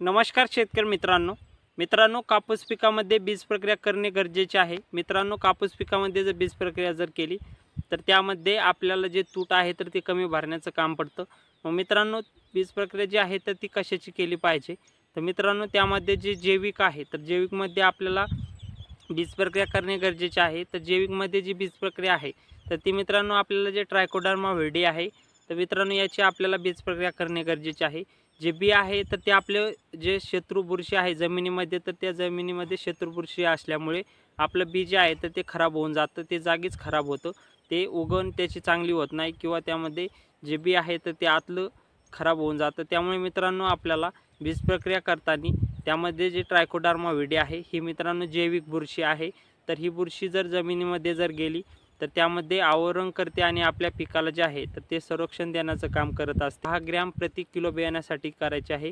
नमस्कार शेतकरी मित्रांनो कापूस पिकामध्ये बीज प्रक्रिया करणे गरजेचे आहे। मित्रांनो कापूस पिकामध्ये जर बीज प्रक्रिया केली तर त्यामध्ये आपल्याला जे तूट आहे तर ते कमी भरण्याचं काम पडतं। मग मित्रांनो बीज प्रक्रिया जी आहे तर ती कशाची केली पाहिजे, तर मित्रांनो त्यामध्ये जे जैविक आहे तर जैविकमध्ये आपल्याला बीज प्रक्रिया करणे गरजेचे आहे। तर जैविकमध्ये जी बीज प्रक्रिया आहे तर ती मित्रांनो आपल्याला जे ट्रायकोडर्मा विरिडी आहे तर मित्रांनो याची आपल्याला बीज प्रक्रिया करणे गरजेचे आहे। जे बी आहे तर ते आपले जे शत्रु बुरशी आहे जमिनीमध्ये, तर त्या जमिनीमध्ये शत्रु बुरशी असल्यामुळे आपलं बी जे आहे तर ते खराब होऊन जातं, ते जागीच खराब होतं, ते उगवण त्याची चांगली होत नाही किंवा त्यामध्ये जे बी आहे तर ते आतलं खराब होऊन जातं। त्यामुळे मित्रांनो आपल्याला बीज प्रक्रिया करताना त्यामध्ये जे ट्रायकोडर्मा विरिडी आहे ही मित्रांनो जैविक बुरशी आहे। तर ही बुरशी जर जमिनीमध्ये गेली तर त्यामध्ये आवरण करते आणि आपल्या पिकाला जे आहे तर ते संरक्षण देण्याचं काम करत असते। 10 ग्रॅम प्रति किलो बियाण्यासाठी करायचे आहे।